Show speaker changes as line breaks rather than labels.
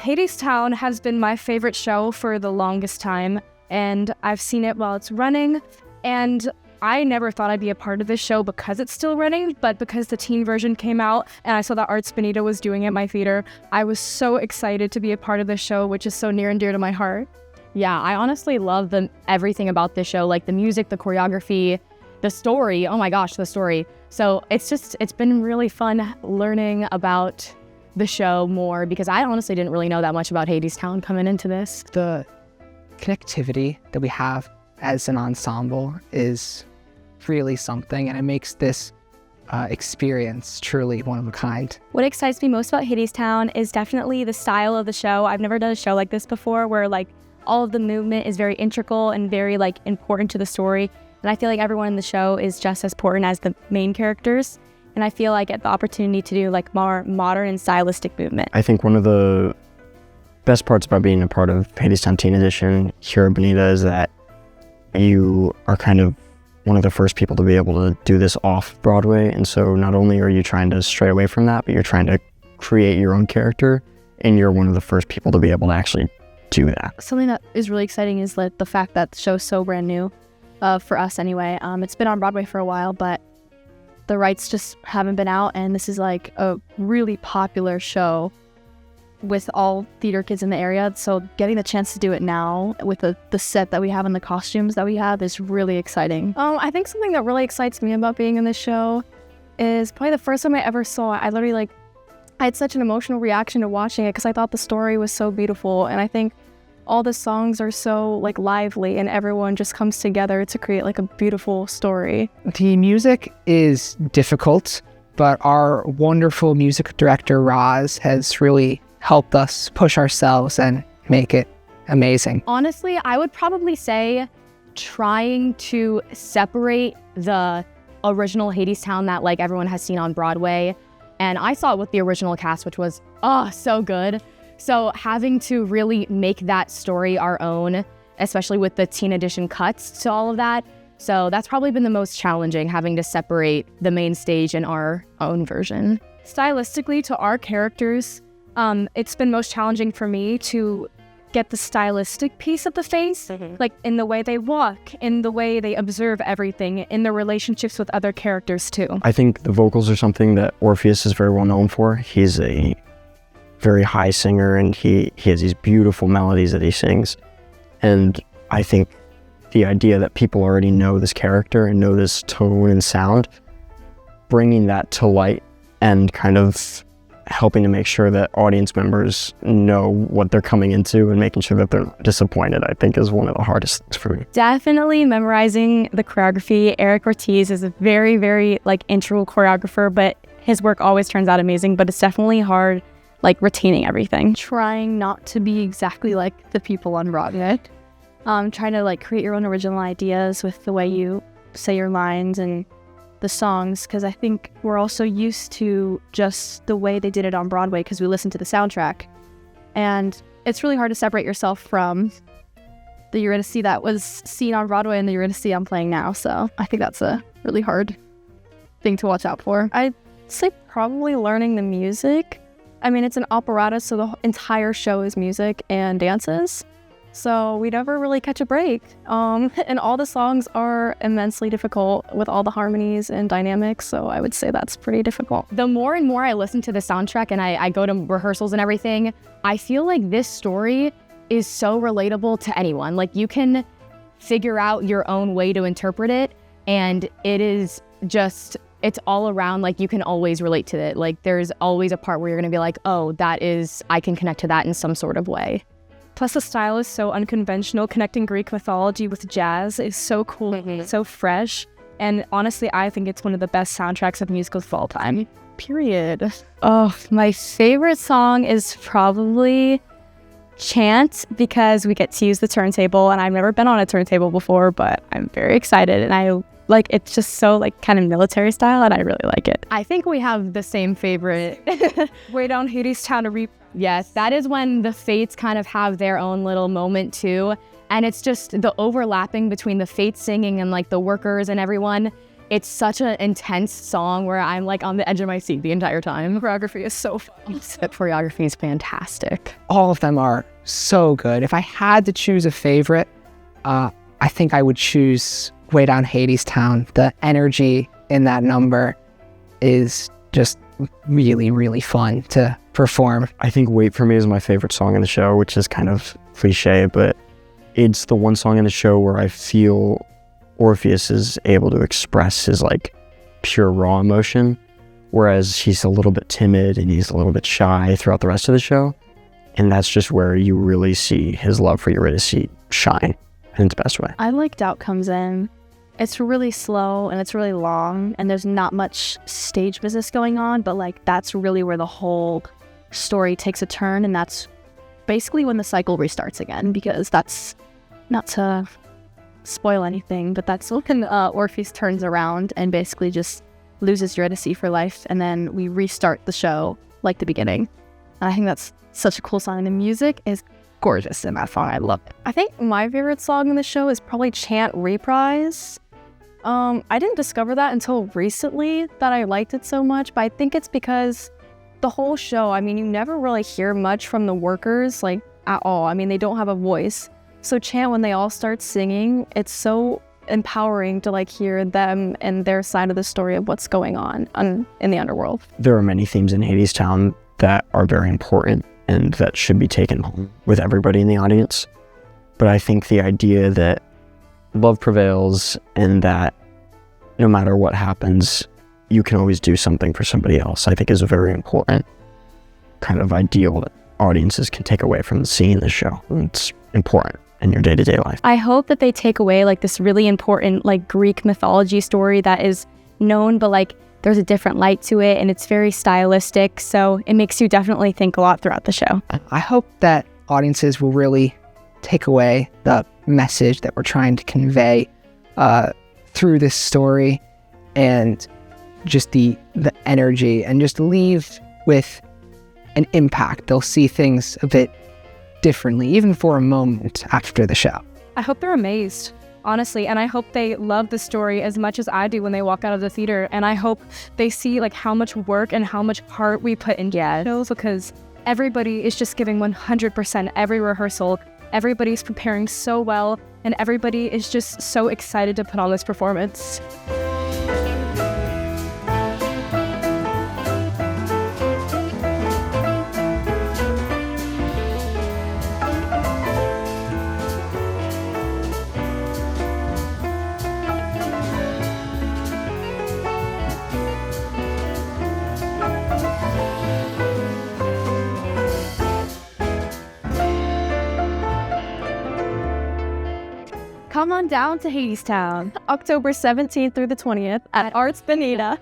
Hadestown has been my favorite show for the longest time, and I've seen it while it's running, and I never thought I'd be a part of this show because it's still running, but because the teen version came out and I saw that Arts Benita was doing it at my theater, I was so excited to be a part of this show, which is so near and dear to my heart.
Yeah, I honestly love everything about this show, like the music, the choreography, the story. Oh my gosh, the story. So it's been really fun learning about the show more, because I honestly didn't really know that much about Hadestown coming into this.
The connectivity that we have as an ensemble is really something, and it makes this experience truly one of a kind.
What excites me most about Hadestown is definitely the style of the show. I've never done a show like this before, where like all of the movement is very integral and very like important to the story. And I feel like everyone in the show is just as important as the main characters. And I feel like I get the opportunity to do like more modern and stylistic movement.
I think one of the best parts about being a part of Hadestown Teen Edition here at Benita is that you are kind of one of the first people to be able to do this off Broadway. And so not only are you trying to stray away from that, but you're trying to create your own character, and you're one of the first people to be able to actually do that.
Something that is really exciting is the fact that the show's so brand new, for us anyway. It's been on Broadway for a while, but the rights just haven't been out, and this is like a really popular show with all theater kids in the area. So getting the chance to do it now with the set that we have and the costumes that we have is really exciting. I think something that really excites me about being in this show is probably the first time I ever saw it. I had such an emotional reaction to watching it because I thought the story was so beautiful, and I think all the songs are so like lively, and everyone just comes together to create like a beautiful story.
The music is difficult, but our wonderful music director, Roz, has really helped us push ourselves and make it amazing.
Honestly, I would probably say trying to separate the original Hadestown that like everyone has seen on Broadway, and I saw it with the original cast, which was so good. So having to really make that story our own, especially with the teen edition cuts to all of that. So that's probably been the most challenging, having to separate the main stage and our own version.
Stylistically, to our characters, it's been most challenging for me to get the stylistic piece of the face, like in the way they walk, in the way they observe everything, in their relationships with other characters too.
I think the vocals are something that Orpheus is very well known for. He's a very high singer, and he has these beautiful melodies that he sings. And I think the idea that people already know this character and know this tone and sound, bringing that to light and kind of helping to make sure that audience members know what they're coming into and making sure that they're not disappointed, I think is one of the hardest things for me.
Definitely memorizing the choreography. Eric Ortiz is a very, very like integral choreographer, but his work always turns out amazing, but it's definitely hard like retaining everything.
Trying not to be exactly like the people on Broadway. Trying to like create your own original ideas with the way you say your lines and the songs, because I think we're also used to just the way they did it on Broadway because we listen to the soundtrack. And it's really hard to separate yourself from the Eurydice that was seen on Broadway and the Eurydice I'm playing now. So I think that's a really hard thing to watch out for. I'd say probably learning the music. I mean, it's an operetta, so the entire show is music and dances. So we never really catch a break. And all the songs are immensely difficult with all the harmonies and dynamics. So I would say that's pretty difficult.
The more and more I listen to the soundtrack and I go to rehearsals and everything, I feel like this story is so relatable to anyone. Like you can figure out your own way to interpret it, and it is just, it's all around, like you can always relate to it. Like there's always a part where you're gonna be like, oh, I can connect to that in some sort of way.
Plus the style is so unconventional. Connecting Greek mythology with jazz is so cool, so fresh. And honestly, I think it's one of the best soundtracks of musicals of all time. Period. Oh, my favorite song is probably Chant, because we get to use the turntable, and I've never been on a turntable before, but I'm very excited, and I like it's just so like kind of military style, and I really like it.
I think we have the same favorite.
Way Down Hadestown to Reap.
Yes, that is when the Fates kind of have their own little moment too. And it's just the overlapping between the Fates singing and like the workers and everyone. it's such an intense song where I'm like on the edge of my seat the entire time.
Choreography is so fun.
The choreography is fantastic.
All of them are so good. If I had to choose a favorite, I think I would choose Way Down Hadestown. The energy in that number is just really, really fun to perform.
I think Wait For Me is my favorite song in the show, which is kind of cliche, but it's the one song in the show where I feel Orpheus is able to express his like pure raw emotion, whereas he's a little bit timid and he's a little bit shy throughout the rest of the show. And that's just where you really see his love for Eurydice shine in its best way.
I like Doubt Comes In. It's really slow and it's really long and there's not much stage business going on, but like that's really where the whole story takes a turn, and that's basically when the cycle restarts again, because that's not to spoil anything, but that's when Orpheus turns around and basically just loses Eurydice for life, and then we restart the show like the beginning. And I think that's such a cool song, and the music is gorgeous in that song. I love it.
I think my favorite song in the show is probably Chant Reprise. I didn't discover that until recently that I liked it so much, but I think it's because the whole show, I mean, you never really hear much from the workers, like, at all. I mean, they don't have a voice. So Chant, when they all start singing, it's so empowering to like hear them and their side of the story of what's going on in the underworld.
There are many themes in Hadestown that are very important and that should be taken home with everybody in the audience. But I think the idea that love prevails and that no matter what happens, you can always do something for somebody else, I think is a very important kind of ideal that audiences can take away from seeing the show. It's important in your day-to-day life.
I hope that they take away like this really important like Greek mythology story that is known, but like there's a different light to it and it's very stylistic. So it makes you definitely think a lot throughout the show.
I hope that audiences will really take away the message that we're trying to convey through this story, and just the energy, and just leave with an impact. They'll see things a bit differently, even for a moment after the show.
I hope they're amazed, honestly, and I hope they love the story as much as I do when they walk out of the theater, and I hope they see like how much work and how much heart we put into shows, because everybody is just giving 100% every rehearsal. Everybody's preparing so well, and everybody is just so excited to put on this performance. Come on down to Hadestown, October 17th through the 20th at Arts Bonita.